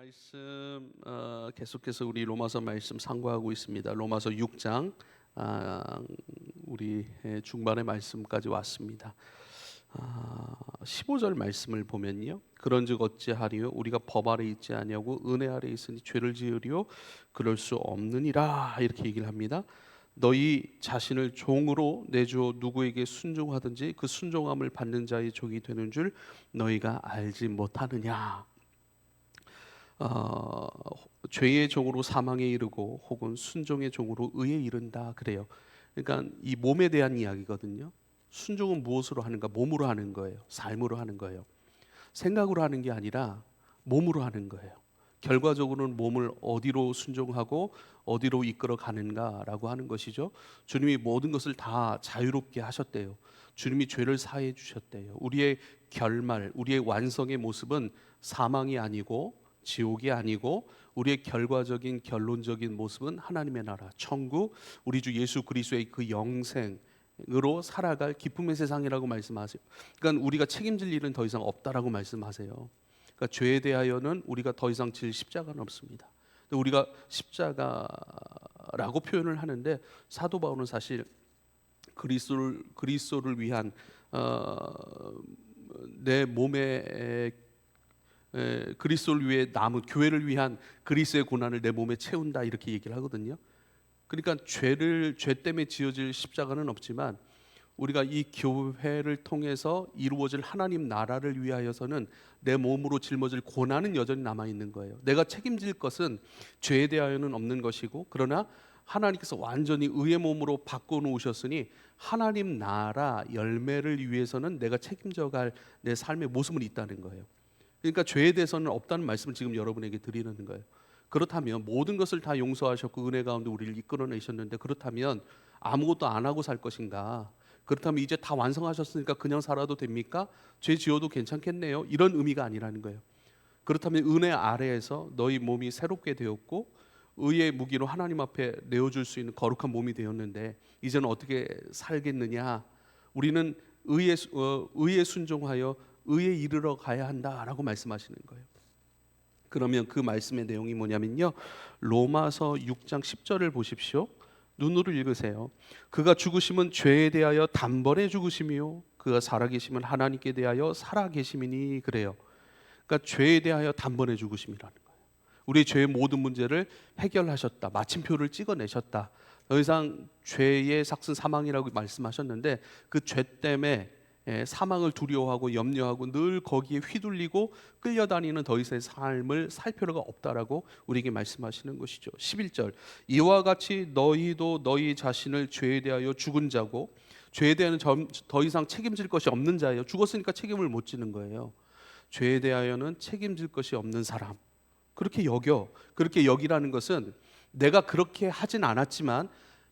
말씀 계속해서 우리 로마서 말씀 상고하고 있습니다. 로마서 6장 우리 중반의 말씀까지 왔습니다. 15절 말씀을 보면요, 그런즉 어찌하리요 우리가 법 아래 있지 아니하고 은혜 아래 있으니 죄를 지으리요 그럴 수 없느니라, 이렇게 얘기를 합니다. 너희 자신을 종으로 내주어 누구에게 순종하든지 그 순종함을 받는 자의 종이 되는 줄 너희가 알지 못하느냐. 죄의 종으로 사망에 이르고 혹은 순종의 종으로 의에 이른다, 그래요. 그러니까 이 몸에 대한 이야기거든요. 순종은 무엇으로 하는가? 몸으로 하는 거예요. 삶으로 하는 거예요. 생각으로 하는 게 아니라 몸으로 하는 거예요. 결과적으로는 몸을 어디로 순종하고 어디로 이끌어 가는가라고 하는 것이죠. 주님이 모든 것을 다 자유롭게 하셨대요. 주님이 죄를 사해 주셨대요. 우리의 결말, 우리의 완성의 모습은 사망이 아니고 지옥이 아니고 우리의 결과적인 결론적인 모습은 하나님의 나라, 천국, 우리 주 예수 그리스도의 그 영생으로 살아갈 기쁨의 세상이라고 말씀하세요. 그러니까 우리가 책임질 일은 더 이상 없다라고 말씀하세요. 그러니까 죄에 대하여는 우리가 더 이상 질 십자가는 없습니다. 우리가 십자가라고 표현을 하는데 사도 바울은 사실 그리스도를 위한 내 몸에 그리스도를 위해 남은 교회를 위한 그리스도의 고난을 내 몸에 채운다, 이렇게 얘기를 하거든요. 그러니까 죄 때문에 지어질 십자가는 없지만 우리가 이 교회를 통해서 이루어질 하나님 나라를 위하여서는 내 몸으로 짊어질 고난은 여전히 남아 있는 거예요. 내가 책임질 것은 죄에 대하여는 없는 것이고, 그러나 하나님께서 완전히 의의 몸으로 바꿔 놓으셨으니 하나님 나라 열매를 위해서는 내가 책임져갈 내 삶의 모습은 있다는 거예요. 그러니까 죄에 대해서는 없다는 말씀을 지금 여러분에게 드리는 거예요. 그렇다면 모든 것을 다 용서하셨고 은혜 가운데 우리를 이끌어내셨는데, 그렇다면 아무것도 안 하고 살 것인가? 그렇다면 이제 다 완성하셨으니까 그냥 살아도 됩니까? 죄 지어도 괜찮겠네요, 이런 의미가 아니라는 거예요. 그렇다면 은혜 아래에서 너희 몸이 새롭게 되었고 의의 무기로 하나님 앞에 내어줄 수 있는 거룩한 몸이 되었는데 이제는 어떻게 살겠느냐? 우리는 의에 순종하여 의에 이르러 가야 한다라고 말씀하시는 거예요. 그러면 그 말씀의 내용이 뭐냐면요, 로마서 6장 10절을 보십시오. 눈으로 읽으세요. 그가 죽으심은 죄에 대하여 단번에 죽으심이요 그가 살아계심은 하나님께 대하여 살아계심이니, 그래요. 그러니까 죄에 대하여 단번에 죽으심이라는 거예요. 우리의 죄의 모든 문제를 해결하셨다, 마침표를 찍어내셨다. 더 이상 죄의 삭슨 사망이라고 말씀하셨는데 그 죄 때문에 사망을 두려워하고 염려하고 늘 거기에 휘둘리고 끌려다니는 더 이상의 삶을 살 필요가 없다라고 우리에게 말씀하시는 것이죠. 11절, 이와 같이 너희도 너희 자신을 죄에 대하여 죽은 자고 죄에 대하여는 더 이상 책임질 것이 없는 자예요. 죽었으니까 책임을 못 지는 거예요. 죄에 대하여는 책임질 것이 없는 사람, 그렇게 여겨. 그렇게 여기라는 것은 내가 그렇게 하진 않았지만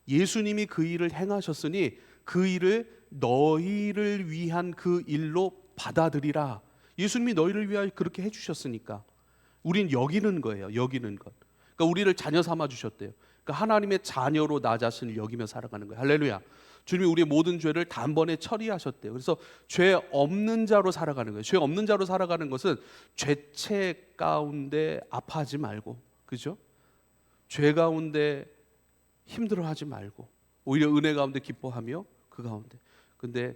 예수님이 그 일을 행하셨으니 그 일을 너희를 위한 그 일로 받아들이라. 예수님이 너희를 위하여 그렇게 해주셨으니까 우린 여기는 거예요. 여기는 것. 그러니까 우리를 자녀 삼아 주셨대요. 그러니까 하나님의 자녀로 나 자신을 여기며 살아가는 거예요. 할렐루야. 주님이 우리의 모든 죄를 단번에 처리하셨대요. 그래서 죄 없는 자로 살아가는 거예요. 죄 없는 자로 살아가는 것은 죄책 가운데 아파하지 말고, 그죠? 죄 가운데 힘들어하지 말고 오히려 은혜 가운데 기뻐하며 그 가운데. 근데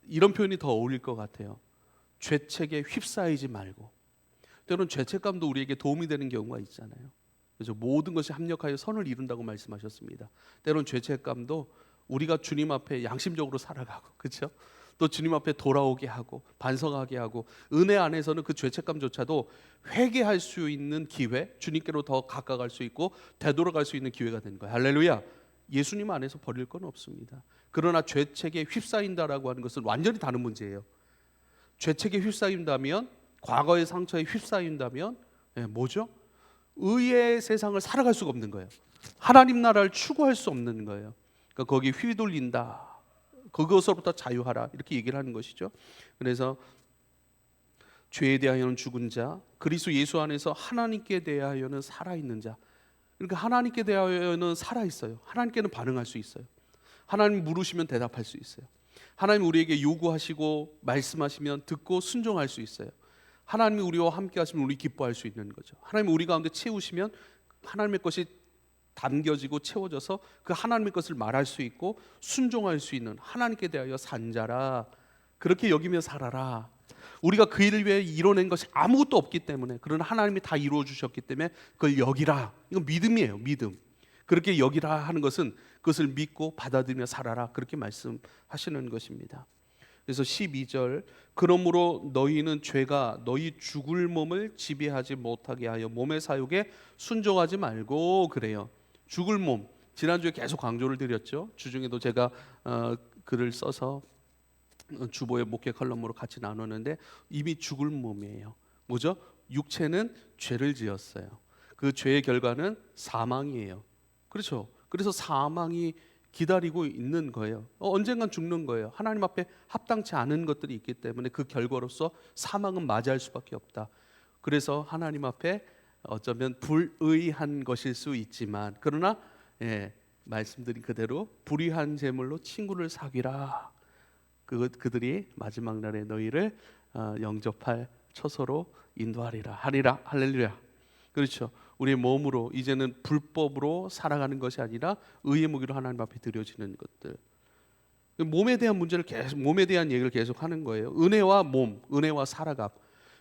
이런 표현이 더 어울릴 것 같아요. 죄책에 휩싸이지 말고. 때로는 죄책감도 우리에게 도움이 되는 경우가 있잖아요. 그래서 모든 것이 합력하여 선을 이룬다고 말씀하셨습니다. 때로는 죄책감도 우리가 주님 앞에 양심적으로 살아가고, 그렇죠? 또 주님 앞에 돌아오게 하고 반성하게 하고 은혜 안에서는 그 죄책감조차도 회개할 수 있는 기회, 주님께로 더 가까워갈 수 있고 되돌아갈 수 있는 기회가 되는 거예요. 할렐루야. 예수님 안에서 버릴 건 없습니다. 그러나 죄책에 휩싸인다라고 하는 것은 완전히 다른 문제예요. 죄책에 휩싸인다면, 과거의 상처에 휩싸인다면 뭐죠? 의의 세상을 살아갈 수가 없는 거예요. 하나님 나라를 추구할 수 없는 거예요. 그러니까 거기 휘둘린다, 그것으로부터 자유하라, 이렇게 얘기를 하는 것이죠. 그래서 죄에 대하여는 죽은 자, 그리스도 예수 안에서 하나님께 대하여는 살아있는 자. 그러니까 하나님께 대하여는 살아있어요. 하나님께는 반응할 수 있어요. 하나님 물으시면 대답할 수 있어요. 하나님 우리에게 요구하시고 말씀하시면 듣고 순종할 수 있어요. 하나님이 우리와 함께 하시면 우리 기뻐할 수 있는 거죠. 하나님이 우리 가운데 채우시면 하나님의 것이 담겨지고 채워져서 그 하나님의 것을 말할 수 있고 순종할 수 있는, 하나님께 대하여 산 자라, 그렇게 여기며 살아라. 우리가 그 일을 위해 이뤄낸 것이 아무것도 없기 때문에, 그러나 하나님이 다 이루어 주셨기 때문에 그걸 여기라. 이건 믿음이에요. 믿음. 그렇게 여기라 하는 것은 그것을 믿고 받아들이며 살아라, 그렇게 말씀하시는 것입니다. 그래서 12절, 그러므로 너희는 죄가 너희 죽을 몸을 지배하지 못하게 하여 몸의 사욕에 순종하지 말고, 그래요. 죽을 몸, 지난주에 계속 강조를 드렸죠. 주중에도 제가 글을 써서 주보의 목회 칼럼으로 같이 나눴는데, 이미 죽을 몸이에요. 뭐죠? 육체는 죄를 지었어요. 그 죄의 결과는 사망이에요. 그렇죠. 그래서 사망이 기다리고 있는 거예요. 언젠간 죽는 거예요. 하나님 앞에 합당치 않은 것들이 있기 때문에 그 결과로서 사망은 맞이할 수밖에 없다. 그래서 하나님 앞에 어쩌면 불의한 것일 수 있지만, 그러나 말씀드린 그대로 불의한 제물로 친구를 사귀라. 그들이 마지막 날에 너희를 영접할 처소로 인도하리라 하리라. 할렐루야. 그렇죠. 우리의 몸으로 이제는 불법으로 살아가는 것이 아니라 의의 무기로 하나님 앞에 드려지는 것들. 몸에 대한 문제를 계속, 몸에 대한 얘기를 계속 하는 거예요. 은혜와 몸, 은혜와 살아감.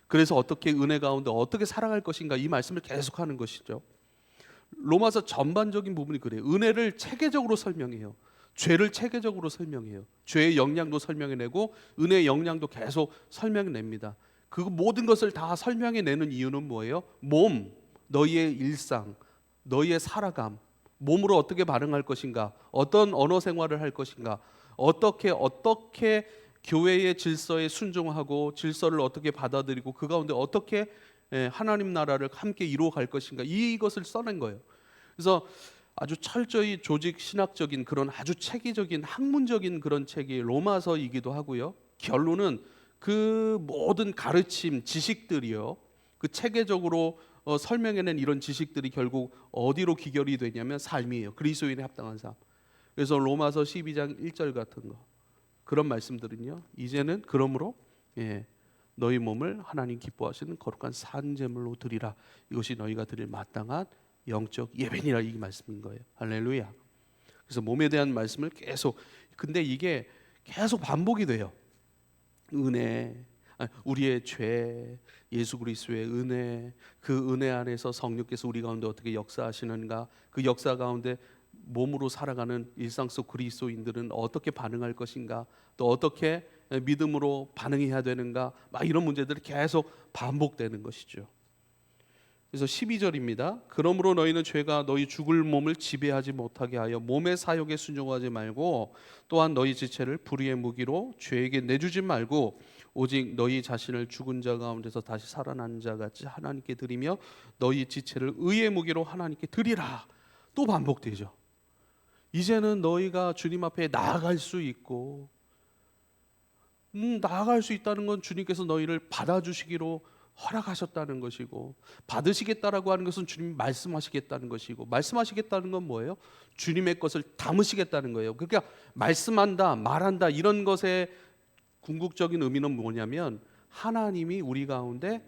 그래서 어떻게 은혜 가운데 어떻게 살아갈 것인가, 이 말씀을 계속 하는 것이죠. 로마서 전반적인 부분이 그래요. 은혜를 체계적으로 설명해요. 죄를 체계적으로 설명해요. 죄의 영향도 설명해내고 은혜의 영향도 계속 설명해냅니다. 그 모든 것을 다 설명해내는 이유는 뭐예요? 몸, 너희의 일상, 너희의 살아감, 몸으로 어떻게 반응할 것인가, 어떤 언어 생활을 할 것인가, 어떻게 교회의 질서에 순종하고 질서를 어떻게 받아들이고 그 가운데 어떻게 하나님 나라를 함께 이루어갈 것인가, 이것을 써낸 거예요. 그래서 아주 철저히 조직 신학적인 그런 아주 체계적인 학문적인 그런 책이 로마서이기도 하고요. 결론은 그 모든 가르침, 지식들이요, 그 체계적으로 설명해낸 이런 지식들이 결국 어디로 귀결이 되냐면 삶이에요. 그리스도인에 합당한 삶. 그래서 로마서 12장 1절 같은 거, 그런 말씀들은요, 이제는 그러므로 너희 몸을 하나님 기뻐하시는 거룩한 산 제물로 드리라. 이것이 너희가 드릴 마땅한 영적 예배니라, 이 말씀인 거예요. 할렐루야. 그래서 몸에 대한 말씀을 계속, 근데 이게 계속 반복이 돼요. 은혜, 우리의 죄, 예수 그리스도의 은혜, 그 은혜 안에서 성령께서 우리 가운데 어떻게 역사하시는가, 그 역사 가운데 몸으로 살아가는 일상 속 그리스도인들은 어떻게 반응할 것인가, 또 어떻게 믿음으로 반응해야 되는가, 막 이런 문제들이 계속 반복되는 것이죠. 그래서 12절입니다. 그러므로 너희는 죄가 너희 죽을 몸을 지배하지 못하게 하여 몸의 사욕에 순종하지 말고, 또한 너희 지체를 불의의 무기로 죄에게 내주지 말고, 오직 너희 자신을 죽은 자 가운데서 다시 살아난 자 같이 하나님께 드리며 너희 지체를 의의 무기로 하나님께 드리라. 또 반복되죠. 이제는 너희가 주님 앞에 나아갈 수 있고, 나아갈 수 있다는 건 주님께서 너희를 받아주시기로 허락하셨다는 것이고, 받으시겠다라고 하는 것은 주님이 말씀하시겠다는 것이고, 말씀하시겠다는 건 뭐예요? 주님의 것을 담으시겠다는 거예요. 그러니까 말씀한다, 말한다, 이런 것의 궁극적인 의미는 뭐냐면, 하나님이 우리 가운데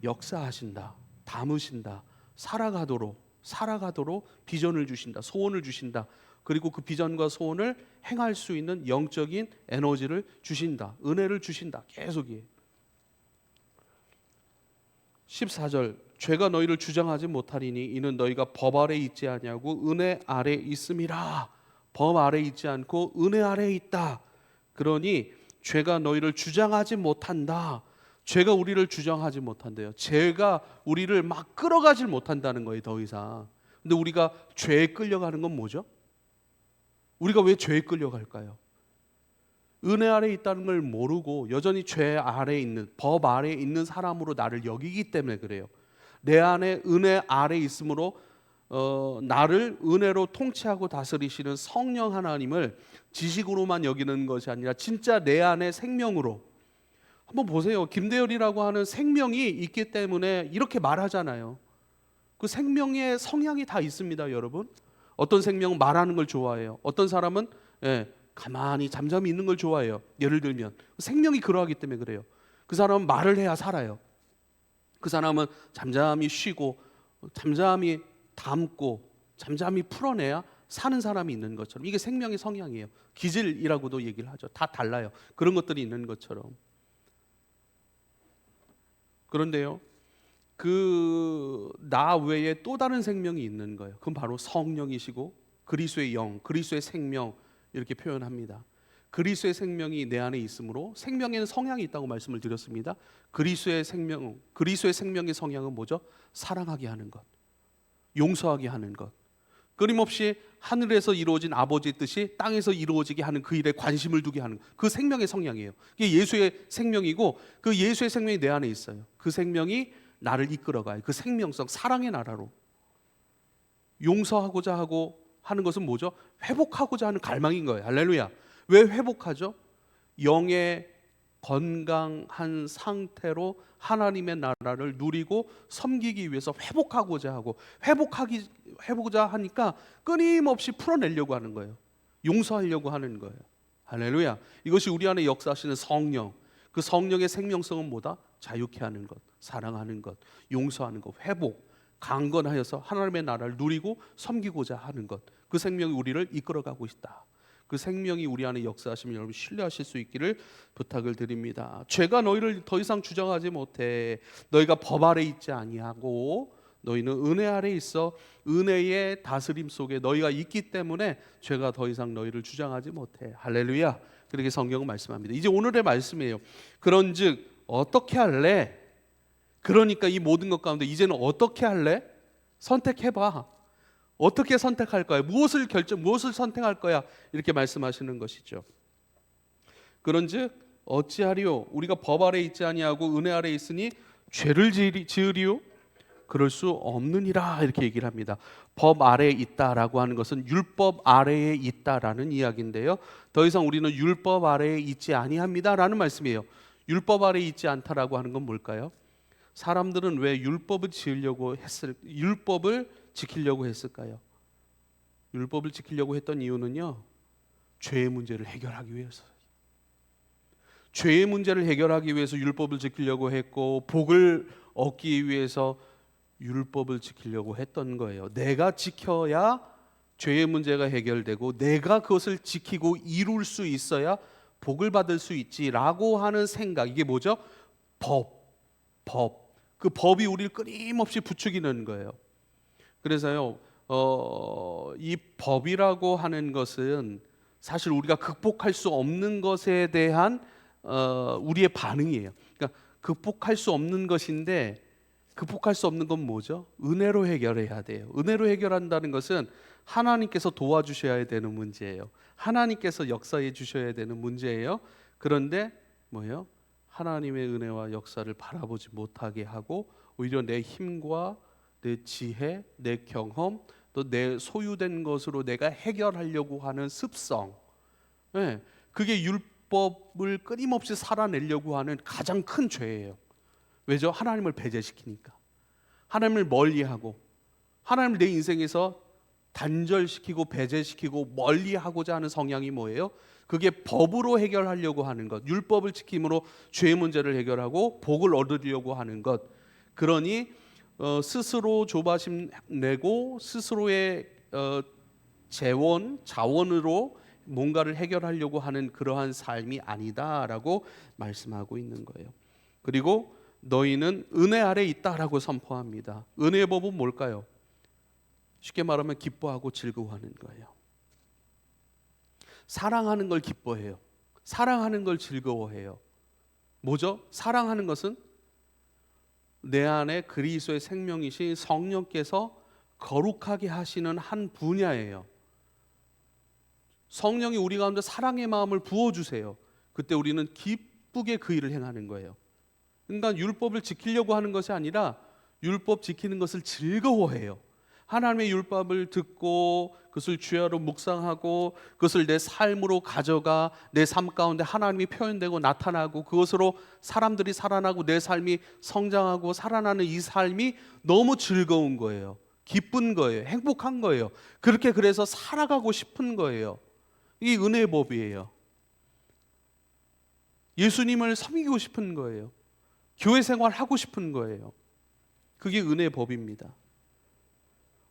역사하신다, 담으신다, 살아가도록 비전을 주신다, 소원을 주신다. 그리고 그 비전과 소원을 행할 수 있는 영적인 에너지를 주신다, 은혜를 주신다. 계속이에요. 14절, 죄가 너희를 주장하지 못하리니 이는 너희가 법 아래 있지 아니하고 은혜 아래 있음이라. 법 아래 있지 않고 은혜 아래 있다. 그러니 죄가 너희를 주장하지 못한다. 죄가 우리를 주장하지 못한대요. 죄가 우리를 막 끌어가질 못한다는 거예요, 더 이상. 근데 우리가 죄에 끌려가는 건 뭐죠? 우리가 왜 죄에 끌려갈까요? 은혜 아래 있다는 걸 모르고 여전히 죄 아래 있는, 법 아래 있는 사람으로 나를 여기기 때문에 그래요. 내 안에 은혜 아래 있으므로 나를 은혜로 통치하고 다스리시는 성령 하나님을 지식으로만 여기는 것이 아니라 진짜 내 안에 생명으로. 한번 보세요. 김대열이라고 하는 생명이 있기 때문에 이렇게 말하잖아요. 그 생명의 성향이 다 있습니다, 여러분. 어떤 생명은 말하는 걸 좋아해요. 어떤 사람은 가만히 잠잠히 있는 걸 좋아해요. 예를 들면 생명이 그러하기 때문에 그래요. 그 사람은 말을 해야 살아요. 그 사람은 잠잠히 쉬고 잠잠히 담고 잠잠히 풀어내야 사는 사람이 있는 것처럼, 이게 생명의 성향이에요. 기질이라고도 얘기를 하죠. 다 달라요. 그런 것들이 있는 것처럼. 그런데요, 그 나 외에 또 다른 생명이 있는 거예요. 그건 바로 성령이시고 그리스도의 영, 그리스도의 생명, 이렇게 표현합니다. 그리스도의 생명이 내 안에 있으므로, 생명에는 성향이 있다고 말씀을 드렸습니다. 그리스도의 생명의 성향은 뭐죠? 사랑하게 하는 것, 용서하게 하는 것, 끊임없이 하늘에서 이루어진 아버지의 뜻이 땅에서 이루어지게 하는 그 일에 관심을 두게 하는, 그 생명의 성향이에요. 그게 예수의 생명이고, 그 예수의 생명이 내 안에 있어요. 그 생명이 나를 이끌어가요. 그 생명성, 사랑의 나라로. 용서하고자 하고 하는 것은 뭐죠? 회복하고자 하는 갈망인 거예요. 할렐루야. 왜 회복하죠? 영의 건강한 상태로 하나님의 나라를 누리고 섬기기 위해서 회복하고자 하고, 회복하고자 하니까 끊임없이 풀어내려고 하는 거예요. 용서하려고 하는 거예요. 할렐루야. 이것이 우리 안에 역사하시는 성령. 그 성령의 생명성은 뭐다? 자유케 하는 것, 사랑하는 것, 용서하는 것, 회복, 강건하여서 하나님의 나라를 누리고 섬기고자 하는 것. 그 생명이 우리를 이끌어가고 있다. 그 생명이 우리 안에 역사하시면 여러분 신뢰하실 수 있기를 부탁을 드립니다. 죄가 너희를 더 이상 주장하지 못해. 너희가 법 아래 있지 아니하고 너희는 은혜 아래 있어. 은혜의 다스림 속에 너희가 있기 때문에 죄가 더 이상 너희를 주장하지 못해. 할렐루야. 그렇게 성경은 말씀합니다. 이제 오늘의 말씀이에요. 그런즉 어떻게 할래? 그러니까 이 모든 것 가운데 이제는 어떻게 할래? 선택해봐. 어떻게 선택할 거야? 무엇을 선택할 거야? 이렇게 말씀하시는 것이죠. 그런즉 어찌하리요? 우리가 법 아래 있지 아니하고 은혜 아래 있으니 죄를 지으리요? 그럴 수 없느니라, 이렇게 얘기를 합니다. 법 아래에 있다라고 하는 것은 율법 아래에 있다라는 이야기인데요, 더 이상 우리는 율법 아래에 있지 아니합니다라는 말씀이에요. 율법 아래에 있지 않다라고 하는 건 뭘까요? 사람들은 왜 율법을 지키려고 했을까요? 율법을 지키려고 했던 이유는요, 죄의 문제를 해결하기 위해서. 죄의 문제를 해결하기 위해서 율법을 지키려고 했고, 복을 얻기 위해서 율법을 지키려고 했던 거예요. 내가 지켜야 죄의 문제가 해결되고, 내가 그것을 지키고 이룰 수 있어야 복을 받을 수 있지라고 하는 생각. 이게 뭐죠? 법. 그 법이 우리를 끊임없이 부추기는 거예요. 그래서요, 이 법이라고 하는 것은 사실 우리가 극복할 수 없는 것에 대한 우리의 반응이에요. 그러니까 극복할 수 없는 것인데, 극복할 수 없는 건 뭐죠? 은혜로 해결해야 돼요. 은혜로 해결한다는 것은 하나님께서 도와주셔야 되는 문제예요. 하나님께서 역사해 주셔야 되는 문제예요. 그런데 뭐예요? 하나님의 은혜와 역사를 바라보지 못하게 하고, 오히려 내 힘과 내 지혜, 내 경험, 또 내 소유된 것으로 내가 해결하려고 하는 습성, 그게 율법을 끊임없이 살아내려고 하는 가장 큰 죄예요. 왜죠? 하나님을 배제시키니까. 하나님을 멀리하고, 하나님을 내 인생에서 단절시키고 배제시키고 멀리하고자 하는 성향이 뭐예요? 그게 법으로 해결하려고 하는 것, 율법을 지킴으로 죄의 문제를 해결하고 복을 얻으려고 하는 것. 그러니 스스로 조바심 내고 스스로의 자원으로 뭔가를 해결하려고 하는 그러한 삶이 아니다라고 말씀하고 있는 거예요. 그리고 너희는 은혜 아래 있다라고 선포합니다. 은혜의 법은 뭘까요? 쉽게 말하면 기뻐하고 즐거워하는 거예요. 사랑하는 걸 기뻐해요. 사랑하는 걸 즐거워해요. 뭐죠? 사랑하는 것은 내 안에 그리스도의 생명이신 성령께서 거룩하게 하시는 한 분야예요. 성령이 우리 가운데 사랑의 마음을 부어주세요. 그때 우리는 기쁘게 그 일을 행하는 거예요. 그러니까 율법을 지키려고 하는 것이 아니라 율법 지키는 것을 즐거워해요. 하나님의 율법을 듣고 그것을 주야로 묵상하고 그것을 내 삶으로 가져가 내 삶 가운데 하나님이 표현되고 나타나고 그것으로 사람들이 살아나고 내 삶이 성장하고 살아나는 이 삶이 너무 즐거운 거예요. 기쁜 거예요. 행복한 거예요. 그래서 살아가고 싶은 거예요. 이게 은혜의 법이에요. 예수님을 섬기고 싶은 거예요. 교회 생활 하고 싶은 거예요. 그게 은혜의 법입니다.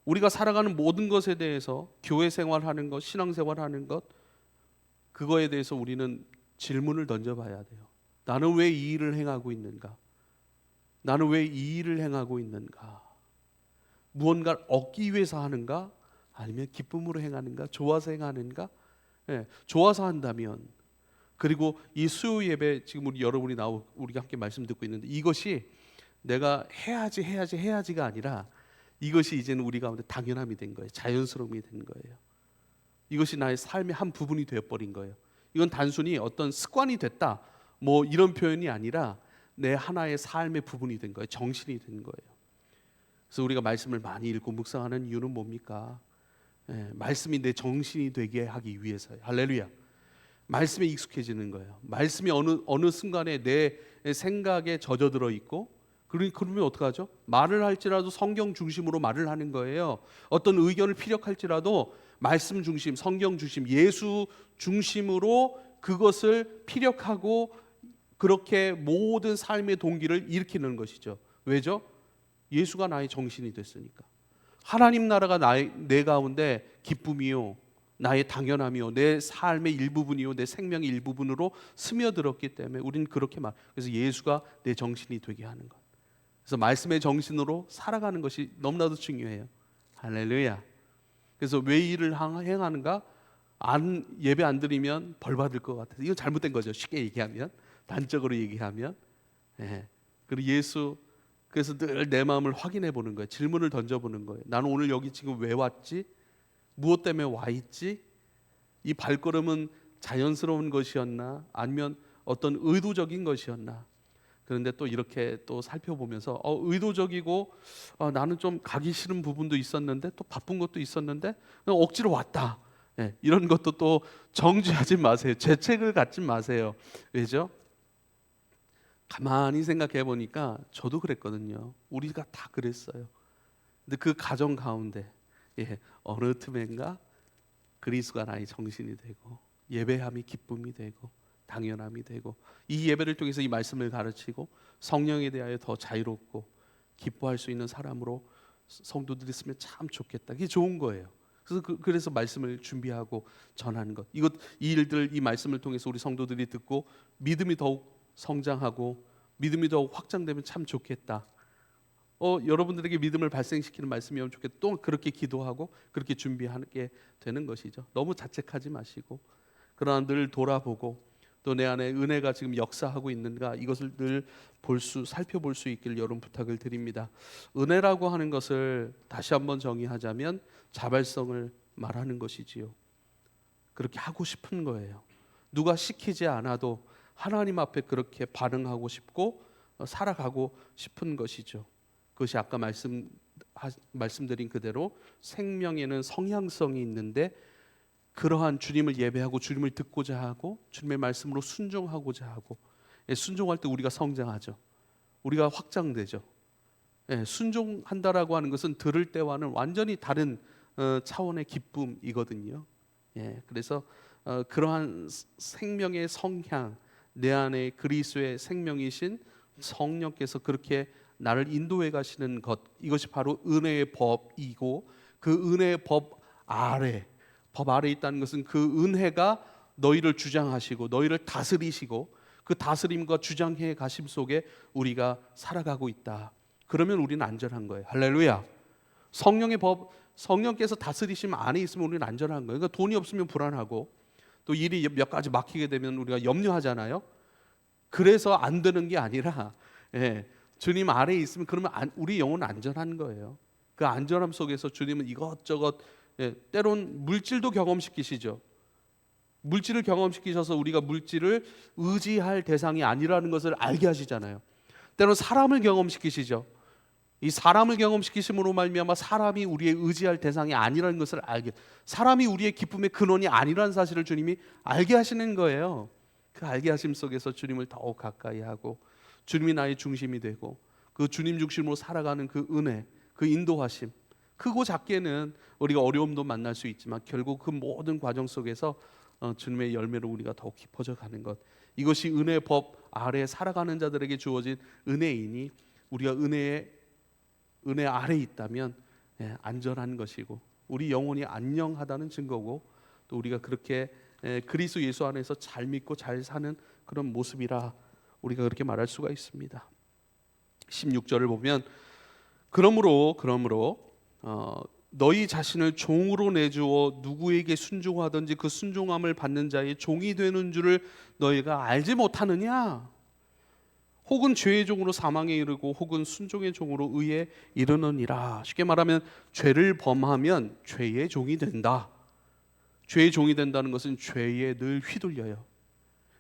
우리가 살아가는 모든 것에 대해서 교회 생활하는 것, 신앙생활하는 것, 그거에 대해서 우리는 질문을 던져봐야 돼요. 나는 왜 이 일을 행하고 있는가? 나는 왜 이 일을 행하고 있는가? 무언가를 얻기 위해서 하는가? 아니면 기쁨으로 행하는가? 좋아서 행하는가? 좋아서 한다면, 그리고 이 수요 예배 지금 우리 여러분이 우리가 함께 말씀 듣고 있는데, 이것이 내가 해야지가 아니라 이것이 이제는 우리 가운데 당연함이 된 거예요. 자연스러움이 된 거예요. 이것이 나의 삶의 한 부분이 되어버린 거예요. 이건 단순히 어떤 습관이 됐다 뭐 이런 표현이 아니라 내 하나의 삶의 부분이 된 거예요. 정신이 된 거예요. 그래서 우리가 말씀을 많이 읽고 묵상하는 이유는 뭡니까? 말씀이 내 정신이 되게 하기 위해서요. 할렐루야. 말씀에 익숙해지는 거예요. 말씀이 어느 순간에 내 생각에 젖어들어 있고, 그러면 어떡하죠? 말을 할지라도 성경 중심으로 말을 하는 거예요. 어떤 의견을 피력할지라도 말씀 중심, 성경 중심, 예수 중심으로 그것을 피력하고 그렇게 모든 삶의 동기를 일으키는 것이죠. 왜죠? 예수가 나의 정신이 됐으니까. 하나님 나라가 내 가운데 기쁨이요, 나의 당연함이요, 내 삶의 일부분이요, 내 생명의 일부분으로 스며들었기 때문에 우리는 그렇게 그래서 예수가 내 정신이 되게 하는 것. 그래서 말씀의 정신으로 살아가는 것이 너무나도 중요해요. 할렐루야. 그래서 왜 일을 행하는가? 예배 안 드리면 벌 받을 것 같아서. 이건 잘못된 거죠. 쉽게 얘기하면, 단적으로 얘기하면. 그리고 그래서 늘 내 마음을 확인해 보는 거예요. 질문을 던져보는 거예요. 나는 오늘 여기 지금 왜 왔지? 무엇 때문에 와 있지? 이 발걸음은 자연스러운 것이었나? 아니면 어떤 의도적인 것이었나? 그런데 또 이렇게 또 살펴보면서 의도적이고 나는 좀 가기 싫은 부분도 있었는데, 또 바쁜 것도 있었는데 그냥 억지로 왔다. 이런 것도 또 정죄하지 마세요. 죄책을 갖지 마세요. 왜죠? 가만히 생각해 보니까 저도 그랬거든요. 우리가 다 그랬어요. 근데 그 가정 가운데 어느 틈엔가 그리스도가 나의 정신이 되고, 예배함이 기쁨이 되고 당연함이 되고, 이 예배를 통해서 이 말씀을 가르치고 성령에 대하여 더 자유롭고 기뻐할 수 있는 사람으로 성도들이 있으면 참 좋겠다. 그게 좋은 거예요. 그래서 말씀을 준비하고 전하는 것, 이 일들, 이 말씀을 통해서 우리 성도들이 듣고 믿음이 더욱 성장하고 믿음이 더욱 확장되면 참 좋겠다. 여러분들에게 믿음을 발생시키는 말씀이면 좋겠다. 또 그렇게 기도하고 그렇게 준비하게 되는 것이죠. 너무 자책하지 마시고, 그러나 늘 돌아보고 또 내 안에 은혜가 지금 역사하고 있는가, 이것을 늘 살펴볼 수 있기를 여러분 부탁을 드립니다. 은혜라고 하는 것을 다시 한번 정의하자면 자발성을 말하는 것이지요. 그렇게 하고 싶은 거예요. 누가 시키지 않아도 하나님 앞에 그렇게 반응하고 싶고 살아가고 싶은 것이죠. 그것이 아까 말씀드린 그대로 생명에는 성향성이 있는데, 그러한 주님을 예배하고 주님을 듣고자 하고 주님의 말씀으로 순종하고자 하고, 순종할 때 우리가 성장하죠. 우리가 확장되죠. 순종한다라고 하는 것은 들을 때와는 완전히 다른 차원의 기쁨이거든요. 그래서 그러한 생명의 성향, 내 안에 그리스도의 생명이신 성령께서 그렇게 나를 인도해 가시는 것, 이것이 바로 은혜의 법이고, 그 은혜의 법 아래 있다는 것은 그 은혜가 너희를 주장하시고 너희를 다스리시고, 그 다스림과 주장해 가심 속에 우리가 살아가고 있다. 그러면 우리는 안전한 거예요. 할렐루야. 성령의 법, 성령께서 다스리심 안에 있으면 우리는 안전한 거예요. 그러니까 돈이 없으면 불안하고, 또 일이 몇 가지 막히게 되면 우리가 염려하잖아요. 그래서 안 되는 게 아니라 주님 아래에 있으면 그러면 우리 영혼은 안전한 거예요. 그 안전함 속에서 주님은 이것저것, 때론 물질도 경험시키시죠. 물질을 경험시키셔서 우리가 물질을 의지할 대상이 아니라는 것을 알게 하시잖아요. 때론 사람을 경험시키시죠. 이 사람을 경험시키심으로 말미암아 사람이 우리의 의지할 대상이 아니라는 것을 사람이 우리의 기쁨의 근원이 아니라는 사실을 주님이 알게 하시는 거예요. 그 알게 하심 속에서 주님을 더욱 가까이 하고 주님이 나의 중심이 되고, 그 주님 중심으로 살아가는 그 은혜, 그 인도하심, 크고 작게는 우리가 어려움도 만날 수 있지만 결국 그 모든 과정 속에서 주님의 열매로 우리가 더욱 깊어져 가는 것, 이것이 은혜의 법 아래 살아가는 자들에게 주어진 은혜이니 우리가 은혜 아래 있다면 안전한 것이고 우리 영혼이 안녕하다는 증거고 또 우리가 그렇게 그리스도 예수 안에서 잘 믿고 잘 사는 그런 모습이라 우리가 그렇게 말할 수가 있습니다. 16절을 보면 그러므로 너희 자신을 종으로 내주어 누구에게 순종하든지 그 순종함을 받는 자의 종이 되는 줄을 너희가 알지 못하느냐? 혹은 죄의 종으로 사망에 이르고 혹은 순종의 종으로 의에 이르느니라. 쉽게 말하면 죄를 범하면 죄의 종이 된다. 죄의 종이 된다는 것은 죄에 늘 휘둘려요.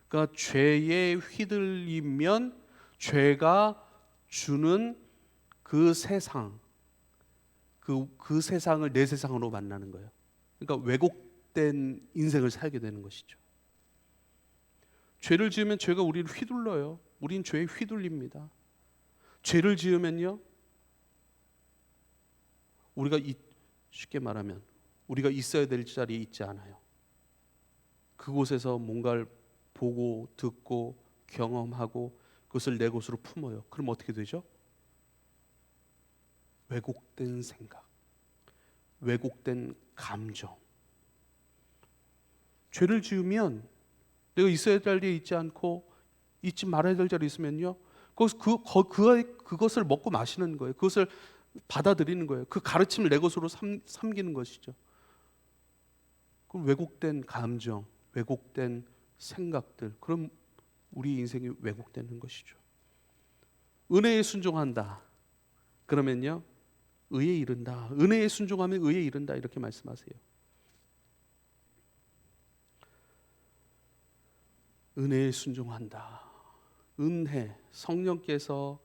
그러니까 죄에 휘둘리면 죄가 주는 그 세상, 그 세상을 내 세상으로 만나는 거예요. 그러니까 왜곡된 인생을 살게 되는 것이죠. 죄를 지으면 죄가 우리를 휘둘러요. 우린 죄에 휘둘립니다. 죄를 지으면요, 쉽게 말하면 우리가 있어야 될 자리에 있지 않아요. 그곳에서 뭔가를 보고 듣고 경험하고 그것을 내 것으로 품어요. 그럼 어떻게 되죠? 왜곡된 생각, 왜곡된 감정. 죄를 지으면 내가 있어야 될 자리에 있지 않고 있지 말아야 될 자리에 있으면요, 그것을 먹고 마시는 거예요. 그것을 받아들이는 거예요. 그 가르침을 내 것으로 삼기는 것이죠. 그 왜곡된 감정, 왜곡된 생각들, 그럼 우리 인생이 왜곡되는 것이죠. 은혜에 순종한다 그러면요 의에 이른다. 은혜에 순종하면 의에 이른다 이렇게 말씀하세요. 은혜에 순종한다. 은혜, 성령께서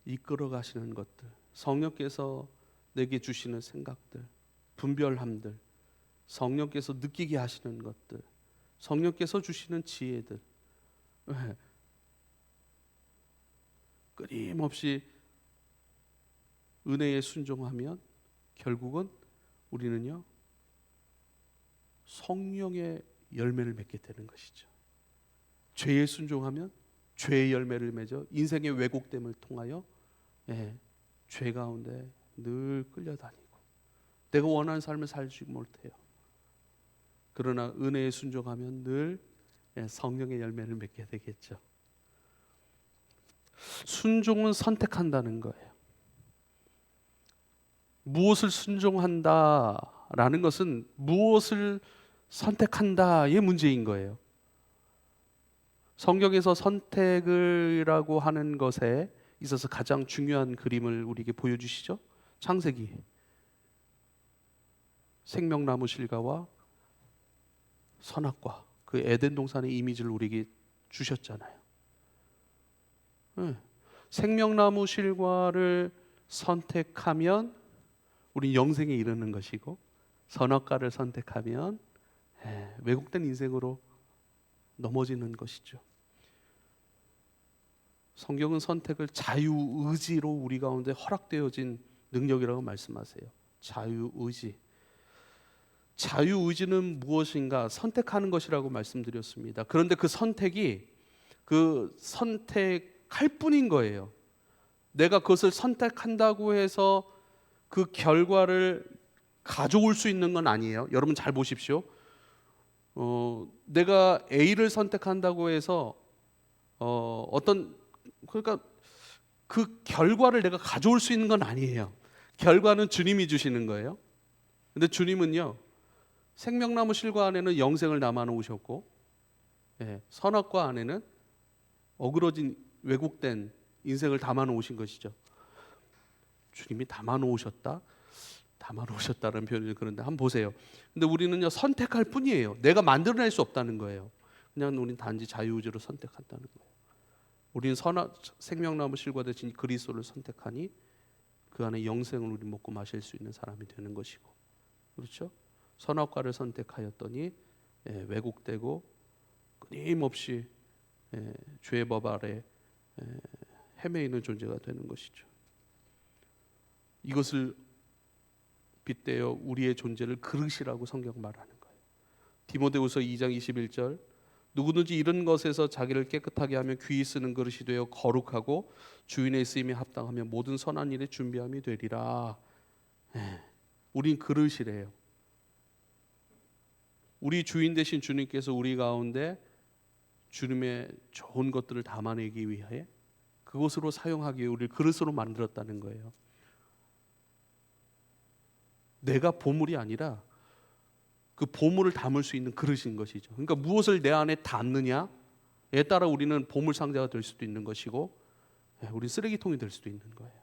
이끌어 가시는 것들, 성령께서 내게 주시는 생각들, 분별함들, 성령께서 느끼게 하시는 것들, 성령께서 주시는 지혜들, 끊임없이 은혜에 순종하면 결국은 우리는요 성령의 열매를 맺게 되는 것이죠. 죄에 순종하면 죄의 열매를 맺어 인생의 왜곡됨을 통하여 죄 가운데 늘 끌려다니고 내가 원하는 삶을 살지 못해요. 그러나 은혜에 순종하면 늘 성령의 열매를 맺게 되겠죠. 순종은 선택한다는 거예요. 무엇을 순종한다라는 것은 무엇을 선택한다의 문제인 거예요. 성경에서 선택이라고 하는 것에 있어서 가장 중요한 그림을 우리에게 보여주시죠. 창세기, 생명나무 실과와 선악과, 그 에덴 동산의 이미지를 우리에게 주셨잖아요. 생명나무 실과를 선택하면 우리 영생에 이르는 것이고 선악과를 선택하면 왜곡된 인생으로 넘어지는 것이죠. 성경은 선택을 자유의지로 우리 가운데 허락되어진 능력이라고 말씀하세요. 자유의지. 자유의지는 무엇인가? 선택하는 것이라고 말씀드렸습니다. 그런데 그 선택이 그 선택할 뿐인 거예요. 내가 그것을 선택한다고 해서 그 결과를 가져올 수 있는 건 아니에요. 여러분 잘 보십시오. 내가 A를 선택한다고 해서 그러니까 그 결과를 내가 가져올 수 있는 건 아니에요. 결과는 주님이 주시는 거예요. 근데 주님은요 생명나무 실과 안에는 영생을 담아 놓으셨고 선악과 안에는 어그러진 왜곡된 인생을 담아 놓으신 것이죠. 주님이 담아 놓으셨다는 표현이 그런데 한번 보세요. 근데 우리는요 선택할 뿐이에요. 내가 만들어낼 수 없다는 거예요. 그냥 우리는 단지 자유의지로 선택한다는 거예요. 우리는 생명나무 실과 대신 그리스도를 선택하니 그 안에 영생을 우리 먹고 마실 수 있는 사람이 되는 것이고, 그렇죠? 선악과를 선택하였더니 왜곡되고 끊임없이 죄의 법 아래 헤매이는 존재가 되는 것이죠. 이것을 빗대어 우리의 존재를 그릇이라고 성경 말하는 거예요. 디모데후서 2장 21절 누구든지 이런 것에서 자기를 깨끗하게 하면 귀히 쓰는 그릇이 되어 거룩하고 주인의 쓰임에 합당하며 모든 선한 일에 준비함이 되리라. 우린 그릇이래요. 우리 주인 되신 주님께서 우리 가운데 주님의 좋은 것들을 담아내기 위해 그것으로 사용하기 위해 우리를 그릇으로 만들었다는 거예요. 내가 보물이 아니라 그 보물을 담을 수 있는 그릇인 것이죠. 그러니까 무엇을 내 안에 담느냐에 따라 우리는 보물 상자가 될 수도 있는 것이고, 우리 쓰레기통이 될 수도 있는 거예요.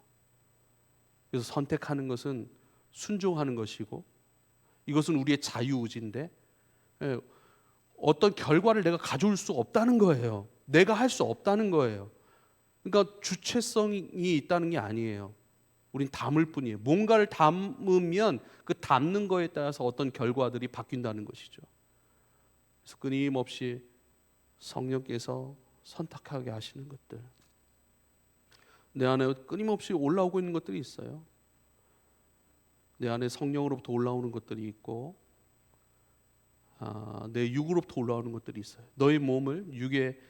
그래서 선택하는 것은 순종하는 것이고, 이것은 우리의 자유의지인데, 어떤 결과를 내가 가져올 수 없다는 거예요. 내가 할 수 없다는 거예요. 그러니까 주체성이 있다는 게 아니에요. 우린 담을 뿐이에요. 뭔가를 담으면 그 담는 거에 따라서 어떤 결과들이 바뀐다는 것이죠. 그래서 끊임없이 성령께서 선택하게 하시는 것들, 내 안에 끊임없이 올라오고 있는 것들이 있어요. 내 안에 성령으로부터 올라오는 것들이 있고, 내 육으로부터 올라오는 것들이 있어요. 너희 몸을 육에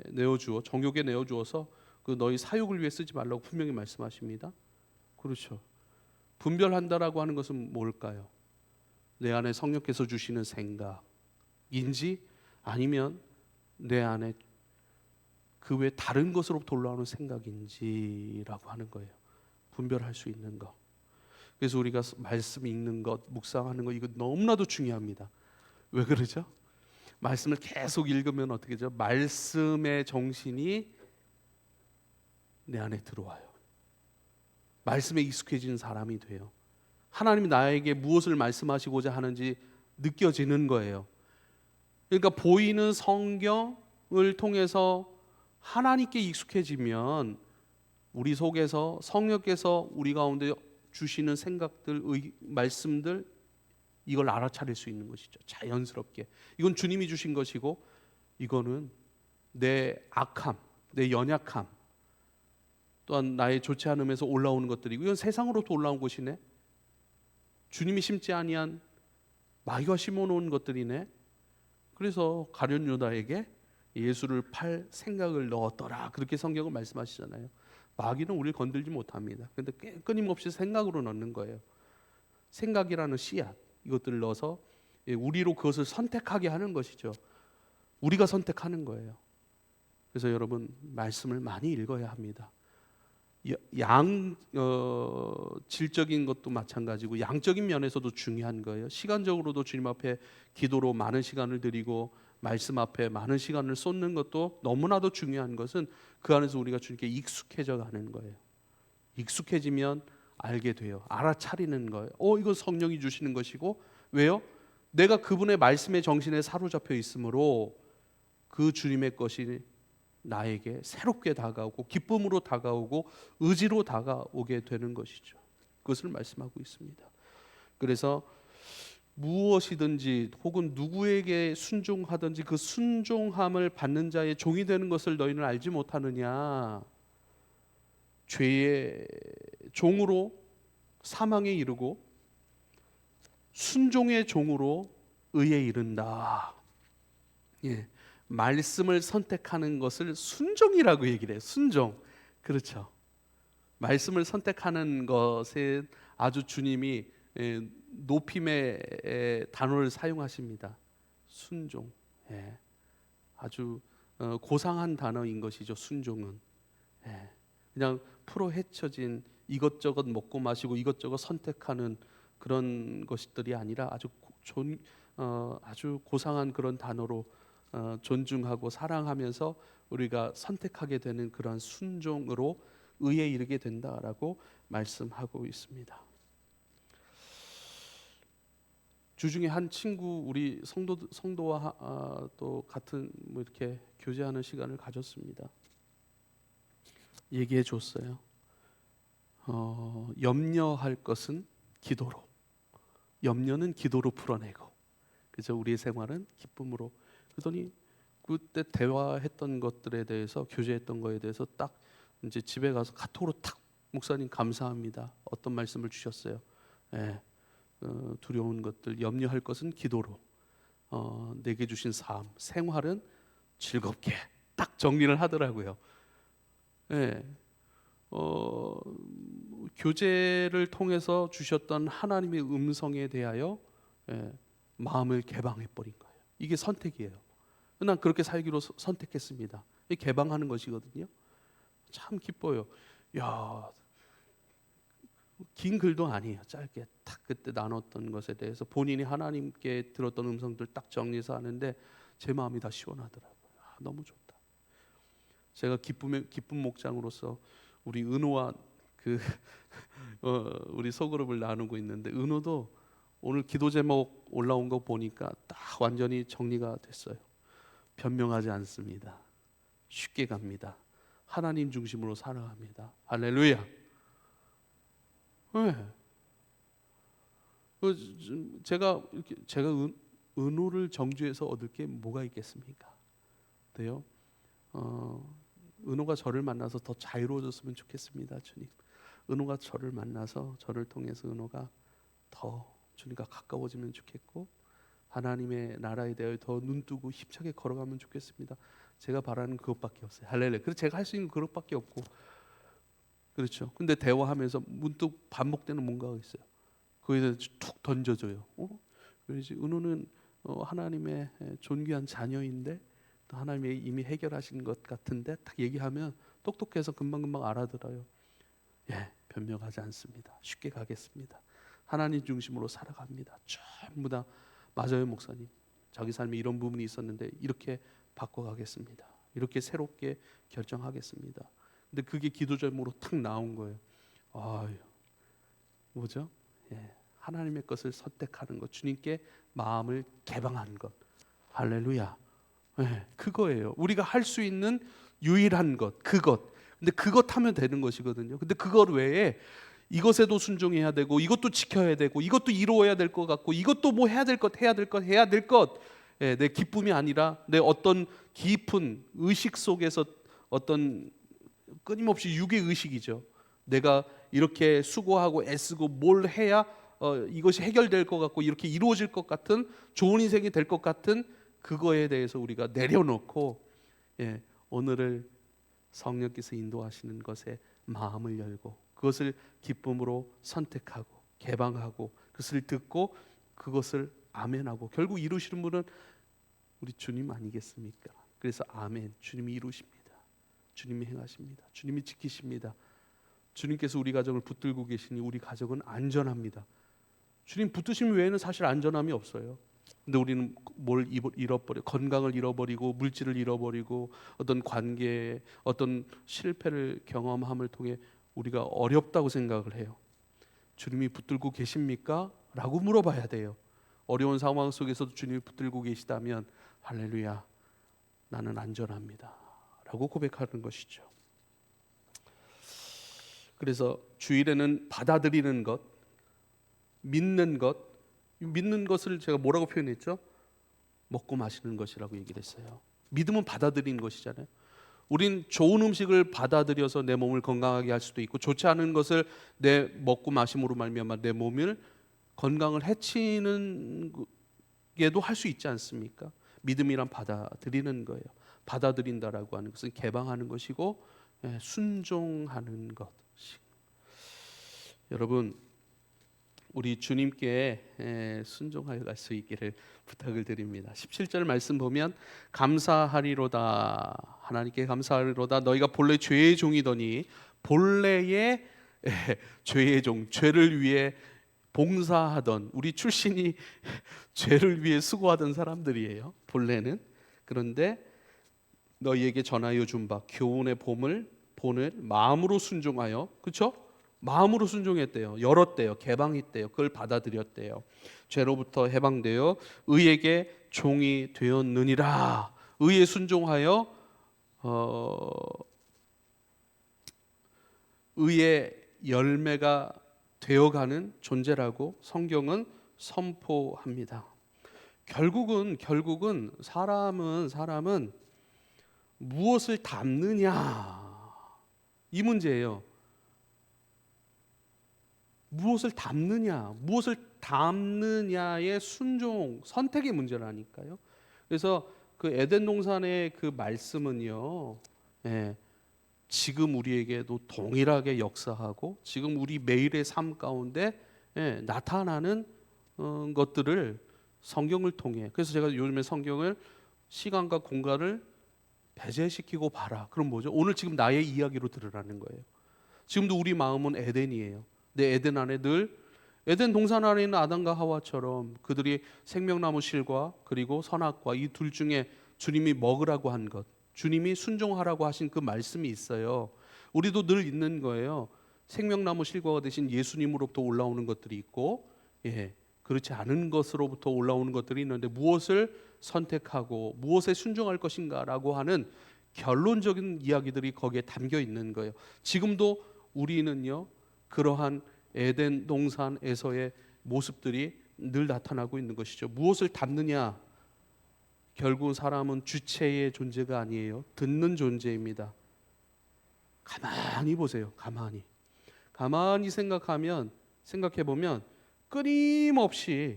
내어주어, 정욕에 내어주어서 그 너희 사욕을 위해 쓰지 말라고 분명히 말씀하십니다. 그렇죠. 분별한다라고 하는 것은 뭘까요? 내 안에 성령께서 주시는 생각인지 아니면 내 안에 그 외 다른 것으로부터 올라오는 생각인지라고 하는 거예요. 분별할 수 있는 것. 그래서 우리가 말씀 읽는 것, 묵상하는 것, 이거 너무나도 중요합니다. 왜 그러죠? 말씀을 계속 읽으면 어떻게 되죠? 말씀의 정신이 내 안에 들어와요. 말씀에 익숙해지는 사람이 돼요. 하나님이 나에게 무엇을 말씀하시고자 하는지 느껴지는 거예요. 그러니까 보이는 성경을 통해서 하나님께 익숙해지면 우리 속에서 성령께서 우리 가운데 주시는 생각들, 말씀들, 이걸 알아차릴 수 있는 것이죠. 자연스럽게. 이건 주님이 주신 것이고, 이거는 내 악함, 내 연약함, 또한 나의 좋지 않음에서 올라오는 것들이고, 이건 세상으로부터 올라온 것이네. 주님이 심지 아니한 마귀가 심어놓은 것들이네. 그래서 가룟 유다에게 예수를 팔 생각을 넣었더라, 그렇게 성경은 말씀하시잖아요. 마귀는 우리를 건들지 못합니다. 그런데 끊임없이 생각으로 넣는 거예요. 생각이라는 씨앗, 이것들을 넣어서 우리로 그것을 선택하게 하는 것이죠. 우리가 선택하는 거예요. 그래서 여러분, 말씀을 많이 읽어야 합니다. 질적인 것도 마찬가지고 양적인 면에서도 중요한 거예요. 시간적으로도 주님 앞에 기도로 많은 시간을 드리고 말씀 앞에 많은 시간을 쏟는 것도 너무나도 중요한 것은 그 안에서 우리가 주님께 익숙해져 가는 거예요. 익숙해지면 알게 돼요. 알아차리는 거예요. 이건 성령이 주시는 것이고, 왜요? 내가 그분의 말씀의 정신에 사로잡혀 있으므로 그 주님의 것이 나에게 새롭게 다가오고 기쁨으로 다가오고 의지로 다가오게 되는 것이죠. 그것을 말씀하고 있습니다. 그래서 무엇이든지 혹은 누구에게 순종하든지 그 순종함을 받는 자의 종이 되는 것을 너희는 알지 못하느냐. 죄의 종으로 사망에 이르고 순종의 종으로 의에 이른다. 예, 말씀을 선택하는 것을 순종이라고 얘기를 해요. 순종. 그렇죠. 말씀을 선택하는 것은 아주 주님이 높임의 단어를 사용하십니다. 순종. 예, 아주 고상한 단어인 것이죠. 순종은. 예, 그냥 풀어 헤쳐진 이것저것 먹고 마시고 이것저것 선택하는 그런 것들이 아니라 아주 고상한 그런 단어로 존중하고 사랑하면서 우리가 선택하게 되는 그런 순종으로 의에 이르게 된다라고 말씀하고 있습니다. 주중에 한 친구, 우리 성도와 또 같은 이렇게 교제하는 시간을 가졌습니다. 얘기해 줬어요. 염려할 것은 기도로, 염려는 기도로 풀어내고, 그래서 우리의 생활은 기쁨으로. 그러더니 그때 대화했던 것들에 대해서, 교제했던 거에 대해서 딱 이제 집에 가서 카톡으로 탁, 목사님 감사합니다, 어떤 말씀을 주셨어요. 두려운 것들, 염려할 것은 기도로. 내게 주신 삶, 생활은 즐겁게 딱 정리를 하더라고요. 예, 교제를 통해서 주셨던 하나님의 음성에 대하여 예, 마음을 개방해 버린 거예요. 이게 선택이에요. 난 그렇게 살기로 선택했습니다. 이게 개방하는 것이거든요. 참 기뻐요. 야, 긴 글도 아니에요. 짧게 딱 그때 나눴던 것에 대해서 본인이 하나님께 들었던 음성들 딱 정리해서 하는데 제 마음이 다 시원하더라고요. 너무 좋다. 제가 기쁜 목장으로서 우리 은호와 그 우리 소그룹을 나누고 있는데 은호도 오늘 기도 제목 올라온 거 보니까 딱 완전히 정리가 됐어요. 변명하지 않습니다. 쉽게 갑니다. 하나님 중심으로 살아갑니다. 할렐루야. 네. 제가 은호를 정죄해서 얻을 게 뭐가 있겠습니까? 돼요? 은호가 저를 만나서 더 자유로워졌으면 좋겠습니다, 주님. 은호가 저를 만나서 저를 통해서 은호가 더 주님과 가까워지면 좋겠고 하나님의 나라에 대하여 더 눈뜨고 힘차게 걸어가면 좋겠습니다. 제가 바라는 그것밖에 없어요. 할렐루야. 그래서 제가 할 수 있는 그것밖에 없고 그렇죠. 근데 대화하면서 문득 반복되는 뭔가가 있어요. 거기에 대해서 툭 던져줘요. 그래서 은호는 하나님의 존귀한 자녀인데 또 하나님이 이미 해결하신 것 같은데 딱 얘기하면 똑똑해서 금방금방 알아들어요. 예, 변명하지 않습니다. 쉽게 가겠습니다. 하나님 중심으로 살아갑니다. 전부 다 맞아요, 목사님. 자기 삶에 이런 부분이 있었는데 이렇게 바꿔가겠습니다. 이렇게 새롭게 결정하겠습니다. 근데 그게 기도 제목으로 탁 나온 거예요. 아유, 뭐죠? 예, 하나님의 것을 선택하는 것, 주님께 마음을 개방하는 것. 할렐루야. 예, 그거예요. 우리가 할 수 있는 유일한 것, 그것. 근데 그것 하면 되는 것이거든요. 근데 그것 외에 이것에도 순종해야 되고, 이것도 지켜야 되고, 이것도 이루어야 될 것 같고, 이것도 뭐 해야 될 것, 해야 될 것, 해야 될 것. 예, 내 기쁨이 아니라 내 어떤 깊은 의식 속에서 어떤 끊임없이 육의 의식이죠. 내가 이렇게 수고하고 애쓰고 뭘 해야 이것이 해결될 것 같고 이렇게 이루어질 것 같은 좋은 인생이 될 것 같은 그거에 대해서 우리가 내려놓고 예, 오늘을 성령께서 인도하시는 것에 마음을 열고 그것을 기쁨으로 선택하고 개방하고 그것을 듣고 그것을 아멘하고 결국 이루시는 분은 우리 주님 아니겠습니까? 그래서 아멘, 주님이 이루십니다. 주님이 행하십니다. 주님이 지키십니다. 주님께서 우리 가정을 붙들고 계시니 우리 가정은 안전합니다. 주님 붙드심 외에는 사실 안전함이 없어요. 근데 우리는 뭘 잃어버려, 건강을 잃어버리고 물질을 잃어버리고 어떤 관계에 어떤 실패를 경험함을 통해 우리가 어렵다고 생각을 해요. 주님이 붙들고 계십니까? 라고 물어봐야 돼요. 어려운 상황 속에서도 주님이 붙들고 계시다면 할렐루야, 나는 안전합니다 라고 고백하는 것이죠. 그래서 주일에는 받아들이는 것, 믿는 것, 믿는 것을 제가 뭐라고 표현했죠? 먹고 마시는 것이라고 얘기를 했어요. 믿음은 받아들이는 것이잖아요. 우린 좋은 음식을 받아들여서 내 몸을 건강하게 할 수도 있고 좋지 않은 것을 내 먹고 마심으로 말미암아 내 몸을 건강을 해치는 게도 할 수 있지 않습니까? 믿음이란 받아들이는 거예요. 받아들인다라고 하는 것은 개방하는 것이고 순종하는 것. 여러분, 우리 주님께 순종하여 갈 수 있기를 부탁을 드립니다. 17절 말씀 보면 감사하리로다, 하나님께 감사하리로다. 너희가 본래 죄의 종이더니 본래의 죄의 종, 죄를 위해 봉사하던 우리 출신이 죄를 위해 수고하던 사람들이에요. 본래는. 그런데 너희에게 전하여 준 바 교훈의 본을 마음으로 순종하여, 그렇죠? 마음으로 순종했대요. 열었대요. 개방했대요. 그걸 받아들였대요. 죄로부터 해방되어 의에게 종이 되었느니라. 의에 순종하여 의의 열매가 되어가는 존재라고 성경은 선포합니다. 결국은 사람은 무엇을 담느냐 이 문제예요. 무엇을 담느냐, 무엇을 담느냐의 순종, 선택의 문제라니까요. 그래서 그 에덴 동산의 그 말씀은요, 예, 지금 우리에게도 동일하게 역사하고 지금 우리 매일의 삶 가운데 나타나는 것들을 성경을 통해, 그래서 제가 요즘에 성경을 시간과 공간을 배제시키고 봐라. 그럼 뭐죠? 오늘 지금 나의 이야기로 들으라는 거예요. 지금도 우리 마음은 에덴이에요. 내 에덴 안에 늘 에덴 동산 안에 있는 아담과 하와처럼 그들이 생명나무 실과 그리고 선악과 이 둘 중에 주님이 먹으라고 한 것, 주님이 순종하라고 하신 그 말씀이 있어요. 우리도 늘 있는 거예요. 생명나무 실과가 대신 예수님으로부터 올라오는 것들이 있고, 그렇지 않은 것으로부터 올라오는 것들이 있는데 무엇을 선택하고 무엇에 순종할 것인가라고 하는 결론적인 이야기들이 거기에 담겨 있는 거예요. 지금도 우리는요, 그러한 에덴 동산에서의 모습들이 늘 나타나고 있는 것이죠. 무엇을 담느냐? 결국 사람은 주체의 존재가 아니에요. 듣는 존재입니다. 가만히 보세요. 가만히 생각해 보면 끊임없이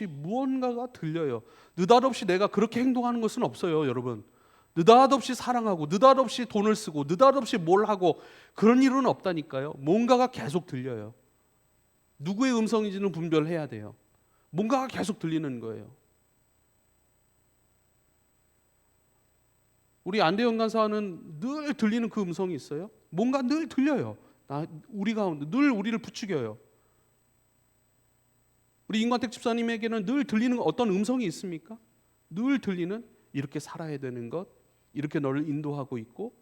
무언가가 들려요. 느닷없이 내가 그렇게 행동하는 것은 없어요, 여러분. 느닷없이 사랑하고 느닷없이 돈을 쓰고 느닷없이 뭘 하고 그런 일은 없다니까요. 뭔가가 계속 들려요. 누구의 음성인지는 분별해야 돼요. 뭔가가 계속 들리는 거예요. 우리 안대현 간사는 늘 들리는 그 음성이 있어요. 뭔가 늘 들려요. 우리 가운데 늘 우리를 부추겨요. 우리 임관택 집사님에게는 늘 들리는 어떤 음성이 있습니까? 늘 들리는 이렇게 살아야 되는 것, 이렇게 너를 인도하고 있고,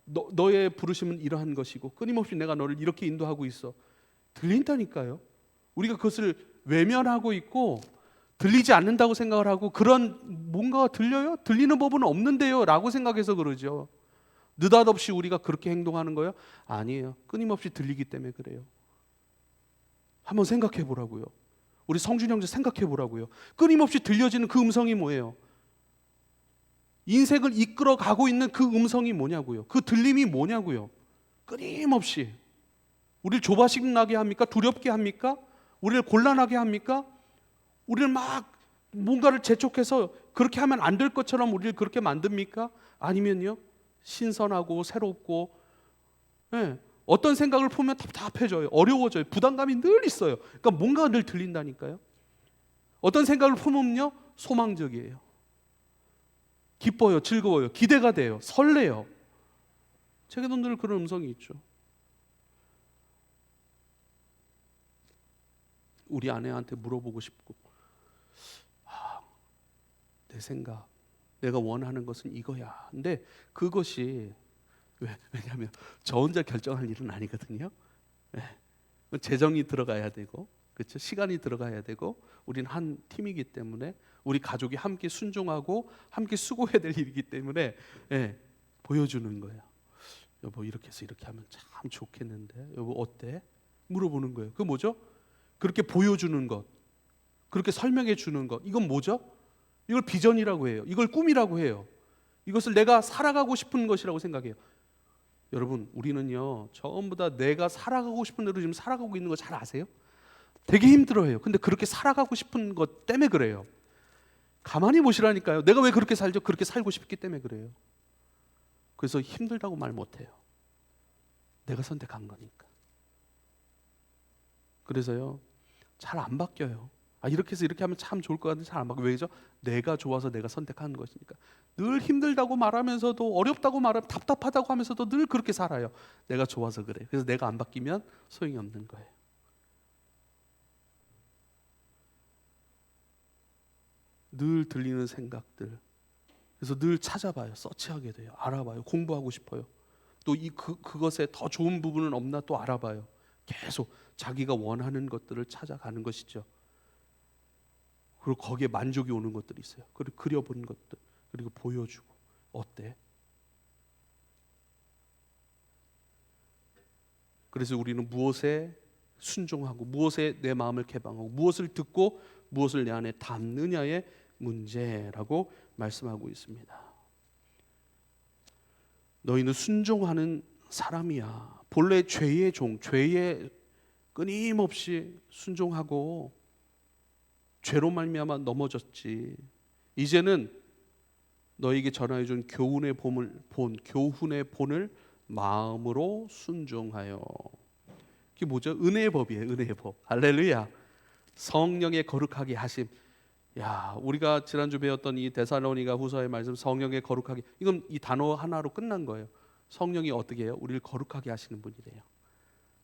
너의 부르심은 이러한 것이고 끊임없이 내가 너를 이렇게 인도하고 있어. 들린다니까요. 우리가 그것을 외면하고 있고 들리지 않는다고 생각을 하고 그런 뭔가가 들려요? 들리는 법은 없는데요 라고 생각해서 그러죠. 느닷없이 우리가 그렇게 행동하는 거예요? 아니에요. 끊임없이 들리기 때문에 그래요. 한번 생각해 보라고요. 우리 성준 형제 생각해 보라고요. 끊임없이 들려지는 그 음성이 뭐예요? 인생을 이끌어 가고 있는 그 음성이 뭐냐고요. 그 들림이 뭐냐고요. 끊임없이 우리를 조바심 나게 합니까? 두렵게 합니까? 우리를 곤란하게 합니까? 우리를 막 뭔가를 재촉해서 그렇게 하면 안 될 것처럼 우리를 그렇게 만듭니까? 아니면요, 신선하고 새롭고, 어떤 생각을 보면 답답해져요. 어려워져요. 부담감이 늘 있어요. 그러니까 뭔가 늘 들린다니까요. 어떤 생각을 품으면요, 소망적이에요. 기뻐요. 즐거워요. 기대가 돼요. 설레요. 제게도 늘 그런 음성이 있죠. 우리 아내한테 물어보고 싶고, 내 생각, 내가 원하는 것은 이거야. 근데 그것이 왜냐하면 저 혼자 결정할 일은 아니거든요. 재정이 들어가야 되고, 그렇죠? 시간이 들어가야 되고, 우리는 한 팀이기 때문에 우리 가족이 함께 순종하고 함께 수고해야 될 일이기 때문에 보여주는 거예요. 여보 이렇게 해서 이렇게 하면 참 좋겠는데 여보 어때? 물어보는 거예요. 그 뭐죠? 그렇게 보여주는 것, 그렇게 설명해 주는 것, 이건 뭐죠? 이걸 비전이라고 해요. 이걸 꿈이라고 해요. 이것을 내가 살아가고 싶은 것이라고 생각해요. 여러분 우리는요 전부 다 내가 살아가고 싶은 대로 지금 살아가고 있는 거 잘 아세요? 되게 힘들어해요. 근데 그렇게 살아가고 싶은 것 때문에 그래요. 가만히 보시라니까요. 내가 왜 그렇게 살죠? 그렇게 살고 싶기 때문에 그래요. 그래서 힘들다고 말 못해요. 내가 선택한 거니까. 그래서요 잘 안 바뀌어요. 이렇게 해서 이렇게 하면 참 좋을 것 같은데 잘 안 바뀌어요. 왜죠? 내가 좋아서 내가 선택한 것이니까. 늘 힘들다고 말하면서도 어렵다고 말하면 답답하다고 하면서도 늘 그렇게 살아요. 내가 좋아서 그래. 그래서 내가 안 바뀌면 소용이 없는 거예요. 늘 들리는 생각들. 그래서 늘 찾아봐요. 서치하게 돼요. 알아봐요. 공부하고 싶어요. 또 그것에 더 좋은 부분은 없나 또 알아봐요. 계속 자기가 원하는 것들을 찾아가는 것이죠. 그리고 거기에 만족이 오는 것들이 있어요. 그리고 그려본 것들, 그리고 보여주고 어때? 그래서 우리는 무엇에 순종하고 무엇에 내 마음을 개방하고 무엇을 듣고 무엇을 내 안에 담느냐의 문제라고 말씀하고 있습니다. 너희는 순종하는 사람이야. 본래 죄의 종, 죄에 끊임없이 순종하고 죄로 말미암아 넘어졌지. 이제는 너에게 전하여 준 교훈의 본을 마음으로 순종하여. 그게 뭐죠? 은혜의 법이에요. 은혜의 법. 할렐루야. 성령의 거룩하게 하심. 야, 우리가 지난주 배웠던 이 데살로니가 후서의 말씀, 성령의 거룩하게, 이건 이 단어 하나로 끝난 거예요. 성령이 어떻게 해요? 우리를 거룩하게 하시는 분이래요.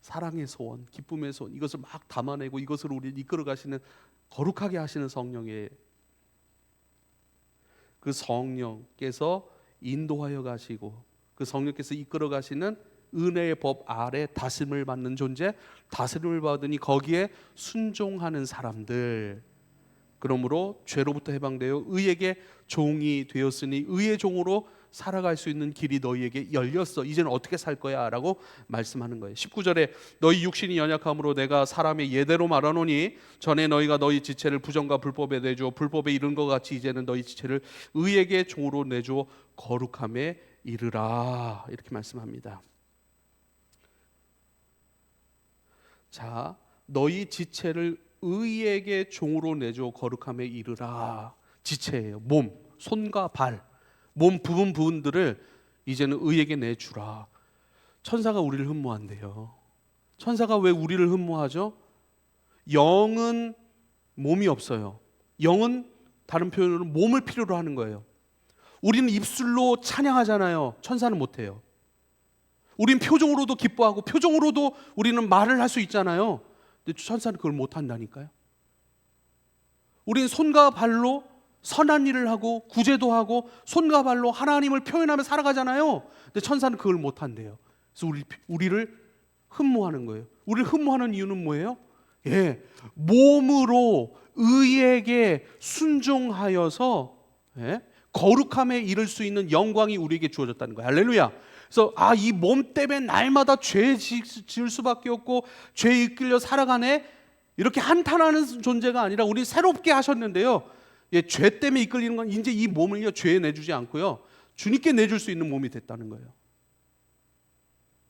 사랑의 소원, 기쁨의 소원, 이것을 막 담아내고 이것을 우리를 이끌어 가시는, 거룩하게 하시는 성령의, 그 성령께서 인도하여 가시고 그 성령께서 이끌어 가시는 은혜의 법 아래 다스림을 받는 존재, 다스림을 받으니 거기에 순종하는 사람들. 그러므로 죄로부터 해방되어 의에게 종이 되었으니 의의 종으로 살아갈 수 있는 길이 너희에게 열렸어. 이제는 어떻게 살 거야? 라고 말씀하는 거예요. 19절에 너희 육신이 연약함으로 내가 사람의 예대로 말하노니 전에 너희가 너희 지체를 부정과 불법에 내주어 불법에 이른 것 같이 이제는 너희 지체를 의에게 종으로 내주어 거룩함에 이르라. 이렇게 말씀합니다. 자, 너희 지체를 의에게 종으로 내주어 거룩함에 이르라. 지체예요. 몸, 손과 발, 몸 부분들을 이제는 의에게 내주라. 천사가 우리를 흠모한대요. 천사가 왜 우리를 흠모하죠? 영은 몸이 없어요. 영은 다른 표현으로 몸을 필요로 하는 거예요. 우리는 입술로 찬양하잖아요. 천사는 못해요. 우린 표정으로도 기뻐하고 표정으로도 우리는 말을 할 수 있잖아요. 근데 천사는 그걸 못한다니까요. 우린 손과 발로 선한 일을 하고 구제도 하고 손과 발로 하나님을 표현하며 살아가잖아요. 근데 천사는 그걸 못한대요. 그래서 우리를 흠모하는 거예요. 우리를 흠모하는 이유는 뭐예요? 예, 몸으로 의에게 순종하여서 거룩함에 이를 수 있는 영광이 우리에게 주어졌다는 거예요. 할렐루야. 그래서 이 몸 때문에 날마다 죄 지을 수밖에 없고 죄에 이끌려 살아가네, 이렇게 한탄하는 존재가 아니라 우리 새롭게 하셨는데요. 예, 죄 때문에 이끌리는 건 이제 이 몸을요 죄에 내주지 않고요 주님께 내줄 수 있는 몸이 됐다는 거예요.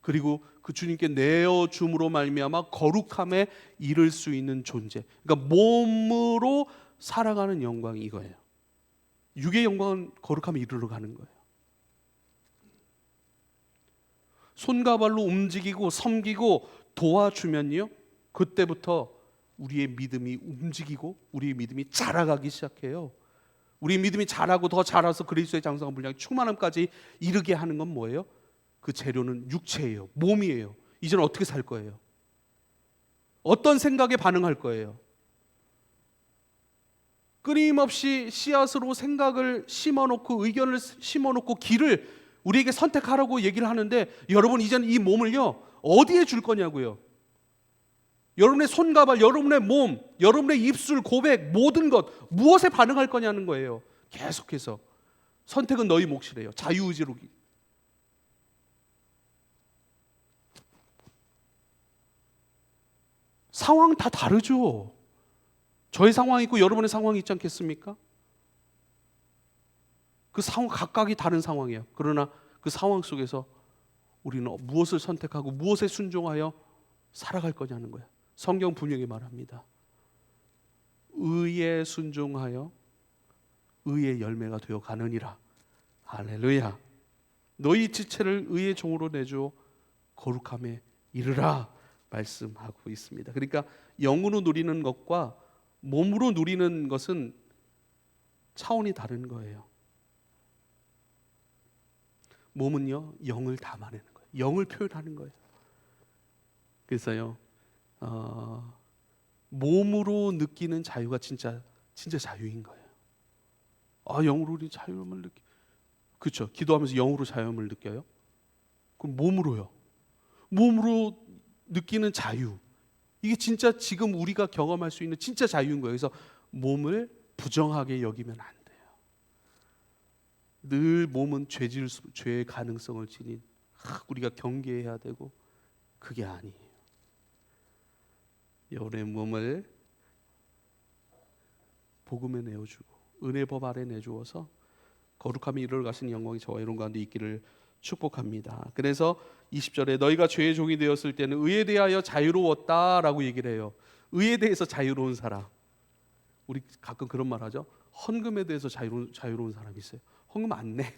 그리고 그 주님께 내어줌으로 말미암아 거룩함에 이를 수 있는 존재. 그러니까 몸으로 살아가는 영광이 이거예요. 육의 영광은 거룩함에 이르러 가는 거예요. 손과 발로 움직이고 섬기고 도와주면요, 그때부터 우리의 믿음이 움직이고 우리의 믿음이 자라가기 시작해요. 우리의 믿음이 자라고 더 자라서 그리스도의 장성한 분량 충만함까지 이르게 하는 건 뭐예요? 그 재료는 육체예요. 몸이에요. 이제는 어떻게 살 거예요? 어떤 생각에 반응할 거예요? 끊임없이 씨앗으로 생각을 심어놓고 의견을 심어놓고 길을 우리에게 선택하라고 얘기를 하는데, 여러분 이제는 이 몸을요 어디에 줄 거냐고요? 여러분의 손과 발, 여러분의 몸, 여러분의 입술, 고백, 모든 것 무엇에 반응할 거냐는 거예요. 계속해서 선택은 너희 몫이래요. 자유의지로. 상황 다 다르죠. 저의 상황이 있고 여러분의 상황이 있지 않겠습니까? 그 상황 각각이 다른 상황이에요. 그러나 그 상황 속에서 우리는 무엇을 선택하고 무엇에 순종하여 살아갈 거냐는 거예요. 성경 분명히 말합니다. 의에 순종하여 의의 열매가 되어 가느니라. 할렐루야. 너희 지체를 의의 종으로 내주어 거룩함에 이르라 말씀하고 있습니다. 그러니까 영으로 누리는 것과 몸으로 누리는 것은 차원이 다른 거예요. 몸은요 영을 담아내는 거예요. 영을 표현하는 거예요. 그래서요 몸으로 느끼는 자유가 진짜 자유인 거예요. 영으로 우리 자유함을 느끼. 그렇죠. 기도하면서 영으로 자유함을 느껴요. 그럼 몸으로요. 몸으로 느끼는 자유. 이게 진짜 지금 우리가 경험할 수 있는 진짜 자유인 거예요. 그래서 몸을 부정하게 여기면 안 돼요. 늘 몸은 죄의 가능성을 지닌 우리가 경계해야 되고, 그게 아니에요. 여러분의 몸을 복음에 내어주고 은혜 법 아래 내주어서 거룩함이 이르러 가시는 영광이 저와 여러분 가운데 있기를 축복합니다. 그래서 20절에 너희가 죄의 종이 되었을 때는 의에 대하여 자유로웠다라고 얘기를 해요. 의에 대해서 자유로운 사람. 우리 가끔 그런 말 하죠. 헌금에 대해서 자유로운 사람이 있어요. 헌금 안 내.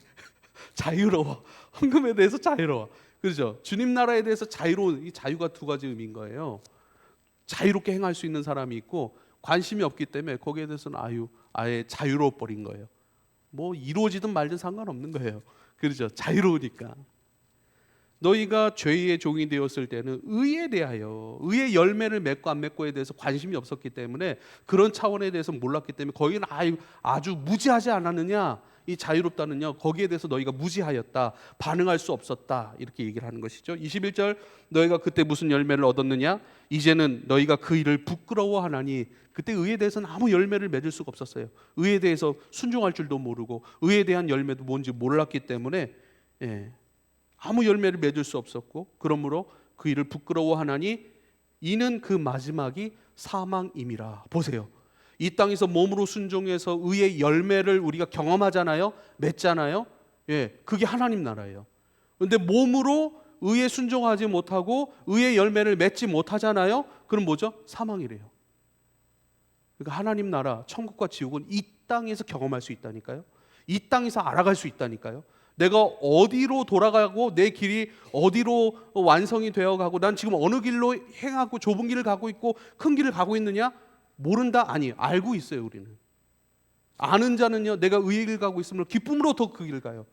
자유로워. 헌금에 대해서 자유로워. 그렇죠? 주님 나라에 대해서 자유로운, 이 자유가 두 가지 의미인 거예요. 자유롭게 행할 수 있는 사람이 있고 관심이 없기 때문에 거기에 대해서는 아예 자유로워 버린 거예요. 뭐 이루어지든 말든 상관없는 거예요. 그렇죠? 자유로우니까. 너희가 죄의 종이 되었을 때는 의에 대하여, 의의 열매를 맺고 안 맺고에 대해서 관심이 없었기 때문에, 그런 차원에 대해서 몰랐기 때문에 거기는 아주 무지하지 않았느냐, 이 자유롭다는요, 거기에 대해서 너희가 무지하였다, 반응할 수 없었다, 이렇게 얘기를 하는 것이죠. 21절, 너희가 그때 무슨 열매를 얻었느냐, 이제는 너희가 그 일을 부끄러워하나니. 그때 의에 대해서는 아무 열매를 맺을 수가 없었어요. 의에 대해서 순종할 줄도 모르고 의에 대한 열매도 뭔지 몰랐기 때문에 아무 열매를 맺을 수 없었고, 그러므로 그 일을 부끄러워하나니 이는 그 마지막이 사망임이라. 보세요. 이 땅에서 몸으로 순종해서 의의 열매를 우리가 경험하잖아요. 맺잖아요. 그게 하나님 나라예요. 그런데 몸으로 의에 순종하지 못하고 의의 열매를 맺지 못하잖아요. 그럼 뭐죠? 사망이래요. 그러니까 하나님 나라, 천국과 지옥은 이 땅에서 경험할 수 있다니까요. 이 땅에서 알아갈 수 있다니까요. 내가 어디로 돌아가고 내 길이 어디로 완성이 되어가고 난 지금 어느 길로 행하고 좁은 길을 가고 있고 큰 길을 가고 있느냐? 모른다? 아니, 알고 있어요. 우리는 아는 자는요, 내가 의의 길 가고 있으면 기쁨으로 더 그 길을 가요.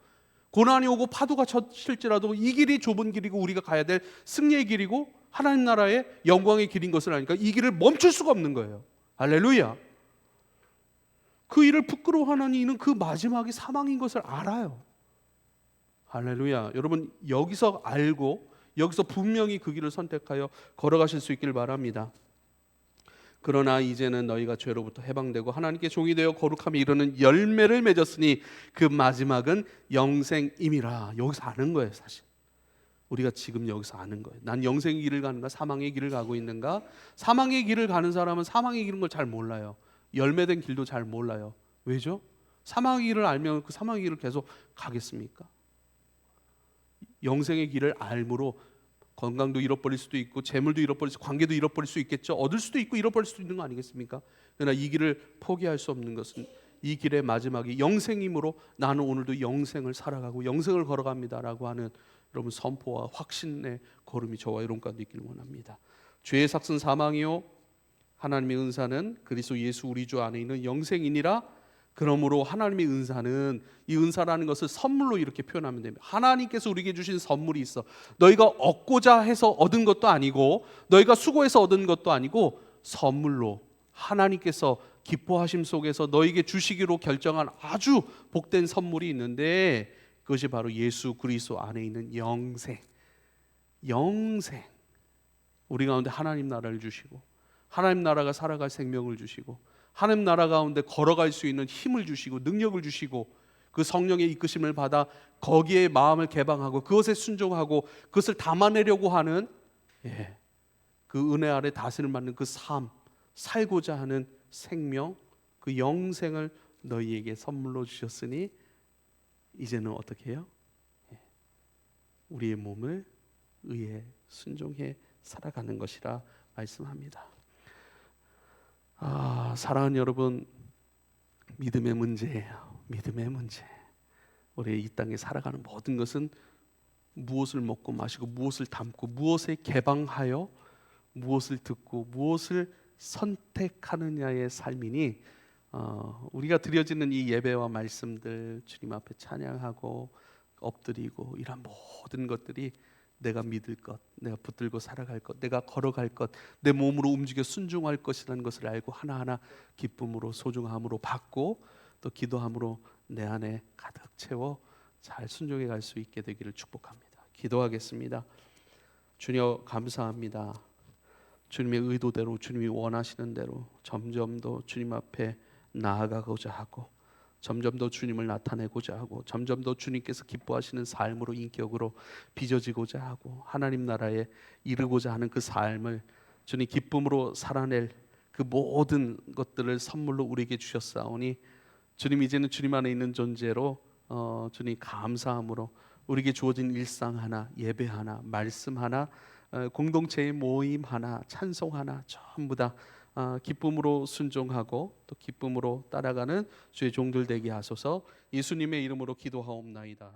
고난이 오고 파도가 쳤을지라도 이 길이 좁은 길이고 우리가 가야 될 승리의 길이고 하나님 나라의 영광의 길인 것을 아니까 이 길을 멈출 수가 없는 거예요. 할렐루야. 그 일을 부끄러워하는 이는 그 마지막이 사망인 것을 알아요. 할렐루야. 여러분, 여기서 알고 여기서 분명히 그 길을 선택하여 걸어가실 수 있기를 바랍니다. 그러나 이제는 너희가 죄로부터 해방되고 하나님께 종이 되어 거룩함에 이르는 열매를 맺었으니 그 마지막은 영생임이라. 여기서 아는 거예요. 사실 우리가 지금 여기서 아는 거예요. 난 영생의 길을 가는가 사망의 길을 가고 있는가. 사망의 길을 가는 사람은 사망의 길인 걸 잘 몰라요. 열매된 길도 잘 몰라요. 왜죠? 사망의 길을 알면 그 사망의 길을 계속 가겠습니까? 영생의 길을 알므로 건강도 잃어버릴 수도 있고 재물도 잃어버릴 수 있고 관계도 잃어버릴 수 있겠죠. 얻을 수도 있고 잃어버릴 수도 있는 거 아니겠습니까? 그러나 이 길을 포기할 수 없는 것은 이 길의 마지막이 영생이므로 나는 오늘도 영생을 살아가고 영생을 걸어갑니다라고 하는 여러분 선포와 확신의 걸음이 저와 여러분 가운데 있기를 원합니다. 죄의 삭은 사망이요 하나님의 은사는 그리스도 예수 우리 주 안에 있는 영생이니라. 그러므로 하나님의 은사는, 이 은사라는 것을 선물로 이렇게 표현하면 됩니다. 하나님께서 우리에게 주신 선물이 있어. 너희가 얻고자 해서 얻은 것도 아니고 너희가 수고해서 얻은 것도 아니고 선물로 하나님께서 기뻐하심 속에서 너희에게 주시기로 결정한 아주 복된 선물이 있는데, 그것이 바로 예수 그리스도 안에 있는 영생. 영생. 우리 가운데 하나님 나라를 주시고 하나님 나라가 살아갈 생명을 주시고 하나님 나라 가운데 걸어갈 수 있는 힘을 주시고 능력을 주시고 그 성령의 이끄심을 받아 거기에 마음을 개방하고 그것에 순종하고 그것을 담아내려고 하는 그 은혜 아래 다스림을 받는 그 삶, 살고자 하는 생명, 그 영생을 너희에게 선물로 주셨으니 이제는 어떻게 해요? 우리의 몸을 의에 순종해 살아가는 것이라 말씀합니다. 사랑하는 여러분, 믿음의 문제예요. 믿음의 문제. 우리 이 땅에 살아가는 모든 것은 무엇을 먹고 마시고 무엇을 담고 무엇에 개방하여 무엇을 듣고 무엇을 선택하느냐의 삶이니, 우리가 드려지는 이 예배와 말씀들, 주님 앞에 찬양하고 엎드리고 이런 모든 것들이 내가 믿을 것, 내가 붙들고 살아갈 것, 내가 걸어갈 것, 내 몸으로 움직여 순종할 것이라는 것을 알고 하나하나 기쁨으로 소중함으로 받고 또 기도함으로 내 안에 가득 채워 잘 순종해 갈 수 있게 되기를 축복합니다. 기도하겠습니다. 주님 감사합니다. 주님의 의도대로, 주님이 원하시는 대로 점점 더 주님 앞에 나아가고자 하고 점점 더 주님을 나타내고자 하고 점점 더 주님께서 기뻐하시는 삶으로 인격으로 빚어지고자 하고 하나님 나라에 이르고자 하는 그 삶을 주님 기쁨으로 살아낼 그 모든 것들을 선물로 우리에게 주셨사오니 주님 이제는 주님 안에 있는 존재로 주님 감사함으로 우리에게 주어진 일상 하나, 예배 하나, 말씀 하나, 공동체의 모임 하나, 찬송 하나 전부 다 기쁨으로 순종하고 또 기쁨으로 따라가는 주의 종들 되게 하소서. 예수님의 이름으로 기도하옵나이다.